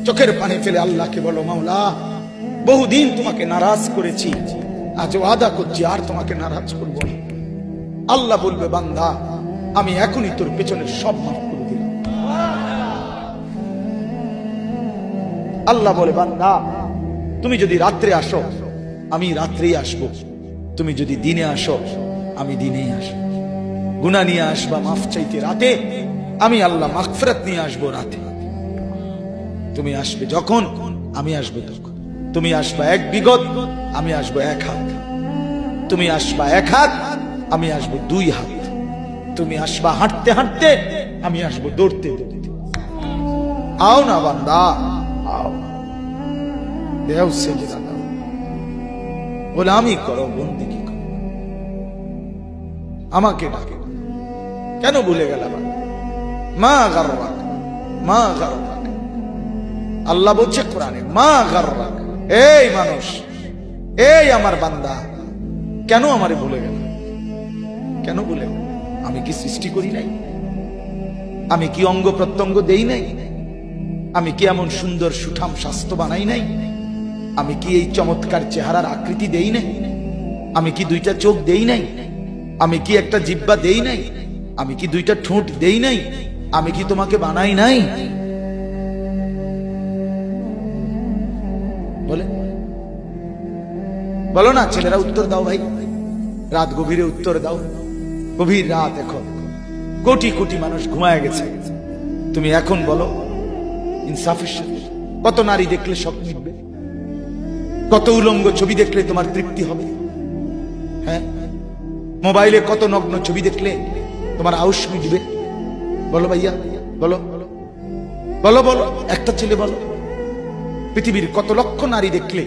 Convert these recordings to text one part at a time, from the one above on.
চোখের পানি ফেলে আল্লাহকে বলো, মাওলা বহুদিন তোমাকে নারাজ করেছি, আজ ওয়াদা করছি আর তোমাকে নারাজ করবো না। আল্লাহ বলবে, বান্দা আমি এখনই তোর পেছনের সব মাফ করে দিলাম। আল্লাহ বলে, বান্দা তুমি যদি রাত্রে আসো আমি রাত্রেই আসবো, তুমি যদি দিনে আসো আমি দিনেই আসবো। গুনাহ নিয়ে আসবা মাফ চাইতে রাতে, আমি আল্লাহ মাগফিরাত নিয়ে আসবো রাতে। তুমি আসবে যখন, আমি আসবো তখন। তুমি আসবা এক বিগত, আমি আসবো এক হাত। তুমি আসবা এক হাত, আমি আসবো দুই হাত। তুমি আসবা হাঁটতে হাঁটতে, আমি আসবো দৌড়তে দৌড়তে। আও না বান্দা, আও দেও সেজদা দাও, গোলামি করো, বন্দেগী করো, আমাকে ডাকে। কেন ভুলে গেলাম? মা গাররাক, মা গাররাক। আল্লাহ বলছে কোরআনে, মা গাররাক। এই মানুষ, এই আমার বান্দা, কেন আমারে ভুলে গেল? কেন ভুলে গেল? আমি কি সৃষ্টি করি নাই? আমি কি অঙ্গ প্রত্যঙ্গ দেই নাই? আমি কি এমন সুন্দর সুঠাম স্বাস্থ্য বানাই নাই? আমি কি এই চমৎকার চেহারার আকৃতি দেই নাই? আমি কি দুইটা চোখ দেই নাই? আমি কি একটা জিহ্বা দেই নাই? আমি কি দুইটা ঠোঁট দেই নাই? আমি কি তোমাকে বানাই নাই? বলে বলো না ছেলেরা, উত্তর দাও ভাই, রাত গভীরে উত্তর দাও। গভীর রাত, এখন কোটি কোটি মানুষ ঘুমায় গেছে। তুমি এখন বলো ইনসাফের সাথে, কত নারী দেখলে সব মিটবে? কত উলঙ্গ ছবি দেখলে তোমার তৃপ্তি হবে? হ্যাঁ, মোবাইলে কত নগ্ন ছবি দেখলে তোমার আউশ মিটবে? বলো ভাইয়া, বলো বলো বলো, একটা ছেলে বলো। পৃথিবীর কত লক্ষ নারী দেখলে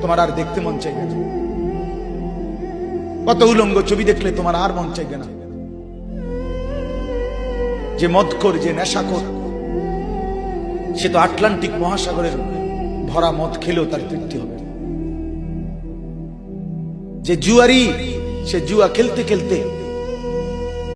তোমার আর দেখতে মন চাইবে না? কত উলঙ্গ ছবি দেখলে তোমার আর মন চাইবে না? যে মদখোর, যে নেশাখোর, সে তো আটলান্টিক মহাসাগরের ভরা মদ খেলেও তার তৃপ্তি হবে। যে জুয়ারি, সে জুয়া খেলতে খেলতে